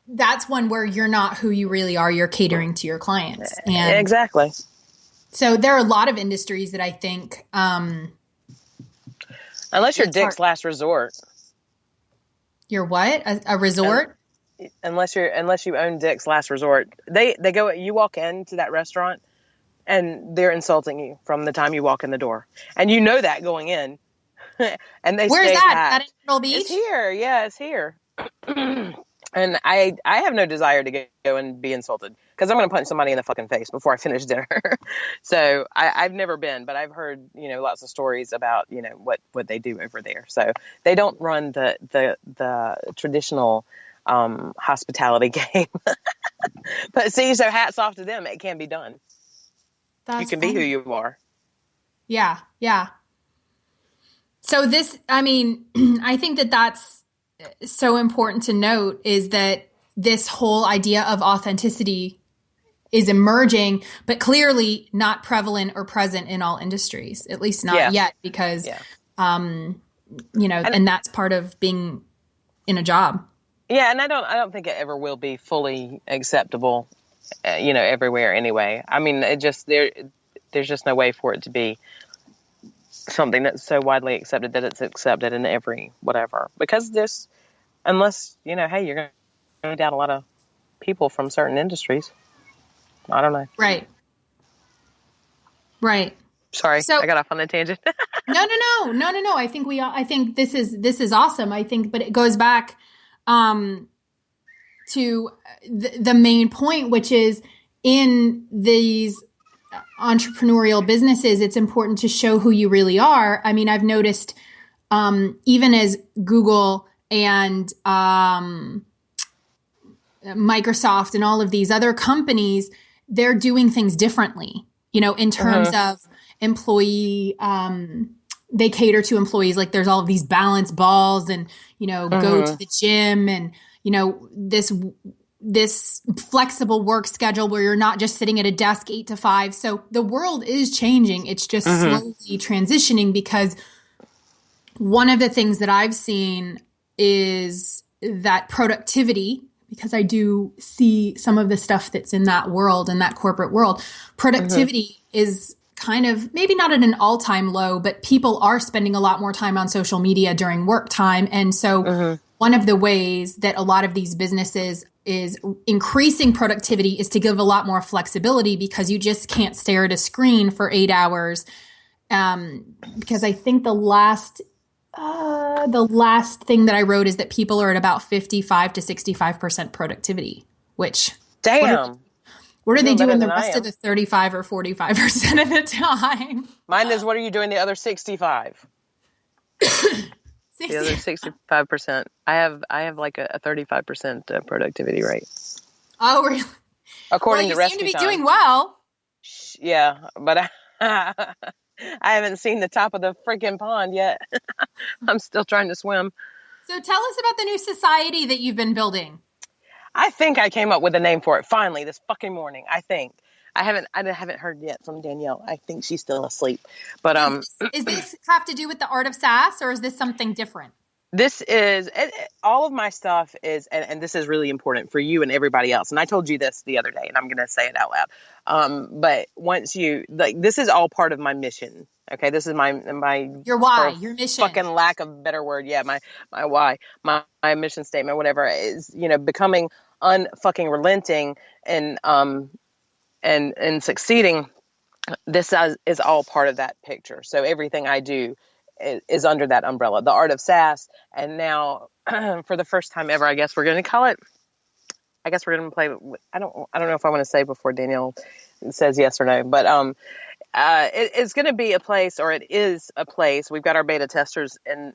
that's one where you're not who you really are. You're catering to your clients. And exactly. So there are a lot of industries that I think, unless you're Dick's Last Resort. You're what? A resort? Unless you own Dick's Last Resort, you walk into that restaurant and they're insulting you from the time you walk in the door, and you know that going in. And they where's stay that? packed. Is that in Myrtle Beach? It's here. Yeah, it's here. And I have no desire to go and be insulted, because I'm going to punch somebody in the fucking face before I finish dinner. So I've never been, but I've heard, lots of stories about, what they do over there. So they don't run the traditional hospitality game. But see, so hats off to them. It can be done. You can be who you are. Yeah. Yeah. So I think that's so important to note, is that this whole idea of authenticity is emerging, but clearly not prevalent or present in all industries, at least not yet, because, and that's part of being in a job. Yeah. And I don't think it ever will be fully acceptable, everywhere anyway. I mean, there's just no way for it to be something that's so widely accepted that it's accepted in every whatever, because unless, hey, you're going to need out a lot of people from certain industries. I don't know. Right. Sorry, so, I got off on a tangent. No. I think this is awesome. I think, but it goes back to the main point, which is in these entrepreneurial businesses, it's important to show who you really are. I mean, I've noticed even as Google and Microsoft and all of these other companies, they're doing things differently, in terms of employee, they cater to employees. Like there's all of these balance balls and, go to the gym and, this flexible work schedule where you're not just sitting at a desk 8 to 5. So the world is changing. It's just slowly transitioning, because one of the things that I've seen is that productivity, because I do see some of the stuff that's in that world, in that corporate world, productivity is kind of maybe not at an all-time low, but people are spending a lot more time on social media during work time. And so one of the ways that a lot of these businesses is increasing productivity is to give a lot more flexibility, because you just can't stare at a screen for 8 hours. Because I think the last thing that I wrote is that people are at about 55 to 65% productivity, which damn. What are they doing the rest of the 35 or 45% of the time? Mine is, what are you doing the other 65? The other 65%. I have like a 35% productivity rate. Oh, really? According to Rescue Time. You seem to be doing well. Yeah, but I haven't seen the top of the freaking pond yet. I'm still trying to swim. So tell us about the new society that you've been building. I think I came up with a name for it finally this fucking morning. I think. I haven't heard yet from Danielle. I think she's still asleep. But is this have to do with the art of Sass, or is this something different? This is all of my stuff is, and this is really important for you and everybody else. And I told you this the other day, and I'm going to say it out loud. But once this is all part of my mission. Okay, this is my your why, your mission. Fucking lack of a better word, yeah. My why, my mission statement, whatever, is becoming unfucking relenting and succeeding, this is all part of that picture. So everything I do is under that umbrella, the art of Sass. And now for the first time ever, I guess we're going to call it, I guess we're going to play. I don't know if I want to say before Danielle says yes or no, but it's going to be a place, or it is a place. We've got our beta testers in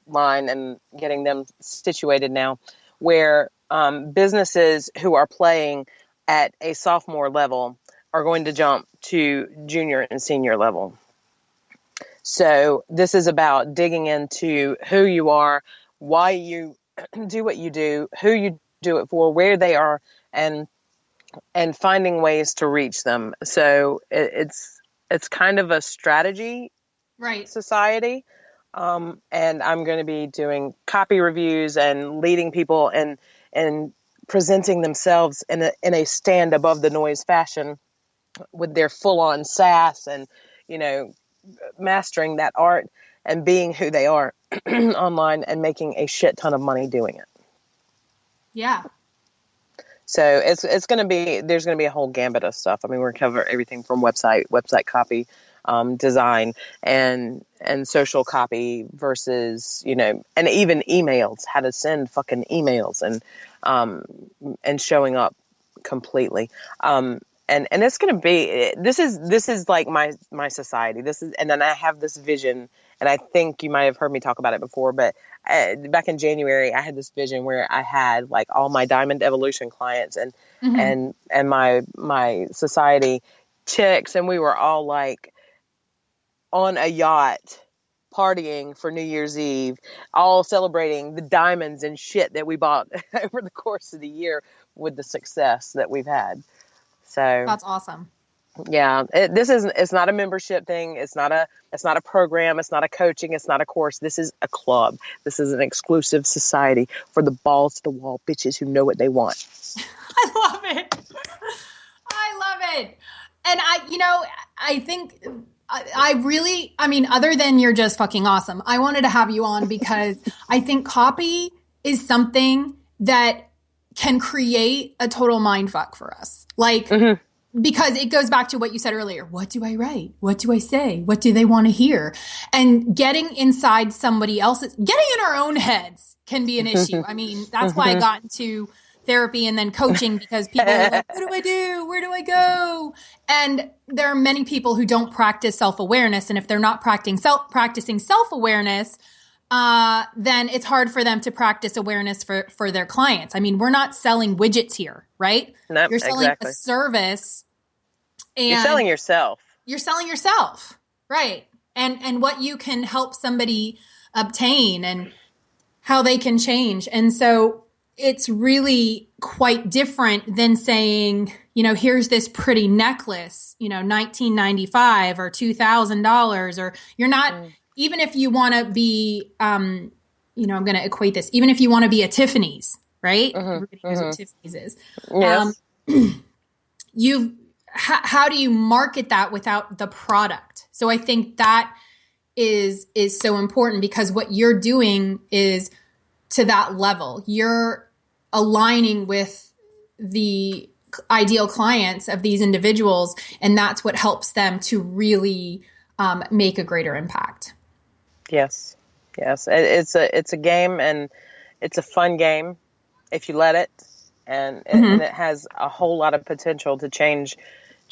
line and getting them situated now, where businesses who are playing at a sophomore level are going to jump to junior and senior level. So this is about digging into who you are, why you do what you do, who you do it for, where they are, and finding ways to reach them. So it's kind of a strategy society. And I'm going to be doing copy reviews and leading people and presenting themselves in a stand above the noise fashion with their full on sass and, mastering that art and being who they are online and making a shit ton of money doing it. Yeah. So there's going to be a whole gambit of stuff. I mean, we're going to cover everything from website copy, design and social copy versus, and even emails, how to send fucking emails and showing up completely. And it's going to be, this is like my society. And then I have this vision, and I think you might have heard me talk about it before, but back in January, I had this vision where I had like all my Diamond Evolution clients and my society chicks, and we were all like on a yacht partying for New Year's Eve, all celebrating the diamonds and shit that we bought over the course of the year with the success that we've had. So that's awesome. Yeah, it's not a membership thing. It's not a program. It's not a coaching. It's not a course. This is a club. This is an exclusive society for the balls to the wall bitches who know what they want. I love it. I love it. And I think other than you're just fucking awesome, I wanted to have you on because I think copy is something that can create a total mindfuck for us. Like, because it goes back to what you said earlier. What do I write? What do I say? What do they want to hear? And getting inside somebody else's, getting in our own heads can be an issue. I mean, that's why I got into therapy and then coaching, because people are like, what do I do? Where do I go? And there are many people who don't practice self-awareness. And if they're not practicing self-awareness, then it's hard for them to practice awareness for their clients. I mean, we're not selling widgets here, right? Nope, you're selling exactly. a service. And you're selling yourself. You're selling yourself, right? And what you can help somebody obtain and how they can change. And so it's really quite different than saying, here's this pretty necklace, $19.95 or $2,000, or you're not, even if you want to be, I'm going to equate this, even if you want to be a Tiffany's, right? Everybody knows what Tiffany's is. Yes. How do you market that without the product? So I think that is so important, because what you're doing is to that level. You're aligning with the ideal clients of these individuals, and that's what helps them to really make a greater impact. Yes. It's a game, and it's a fun game if you let it, and it has a whole lot of potential to change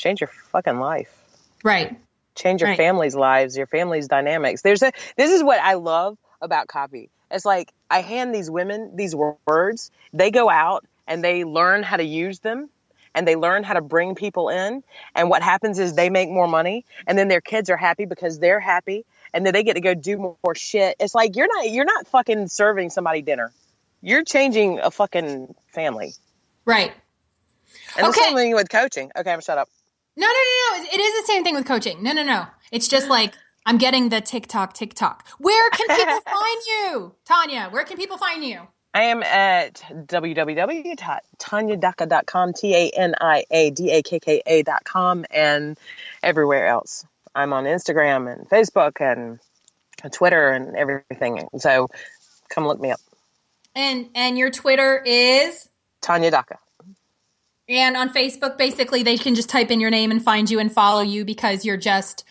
your fucking life. Right. Change your family's lives, your family's dynamics. This is what I love about copy. It's like I hand these women these words, they go out and they learn how to use them, and they learn how to bring people in. And what happens is they make more money, and then their kids are happy because they're happy, and then they get to go do more shit. It's like you're not fucking serving somebody dinner. You're changing a fucking family. Right. And the same thing with coaching. Okay, I'm shut up. No. It is the same thing with coaching. No. It's just like, I'm getting the TikTok. Where can people find you? Tania, where can people find you? I am at www.taniadakka.com, TANIADAKKA.com, and everywhere else. I'm on Instagram and Facebook and Twitter and everything. So come look me up. And your Twitter is? Tania Dakka. And on Facebook, basically, they can just type in your name and find you and follow you because you're just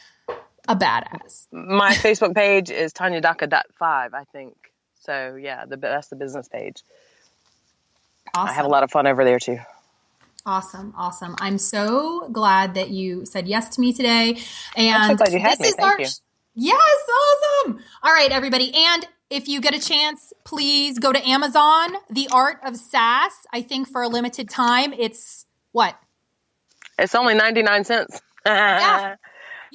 a badass. My Facebook page is TaniaDakka.5, I think. So, yeah, that's the business page. Awesome. I have a lot of fun over there, too. Awesome. I'm so glad that you said yes to me today. And I'm so glad you had me. Thank you. Yes, awesome. All right, everybody. And if you get a chance, please go to Amazon, The Art of Sass. I think for a limited time, it's what? It's only 99 cents. Yeah.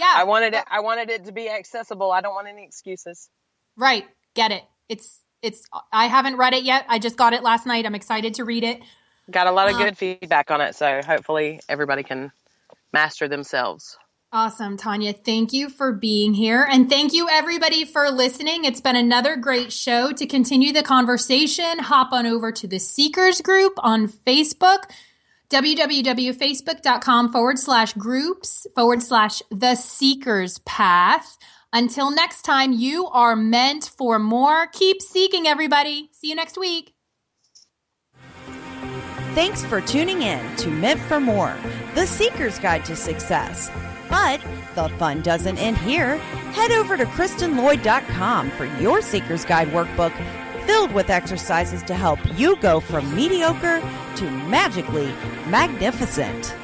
I wanted it to be accessible. I don't want any excuses. Right. Get it. It's I haven't read it yet. I just got it last night. I'm excited to read it. Got a lot of good feedback on it, so hopefully everybody can master themselves. Awesome, Tania. Thank you for being here. And thank you, everybody, for listening. It's been another great show. To continue the conversation, hop on over to the Seekers group on Facebook, www.facebook.com/groups/The Seekers Path. Until next time, you are meant for more. Keep seeking, everybody. See you next week. Thanks for tuning in to Meant for More, the Seeker's Guide to Success. But the fun doesn't end here. Head over to KristenLloyd.com for your Seeker's Guide workbook filled with exercises to help you go from mediocre to magically magnificent.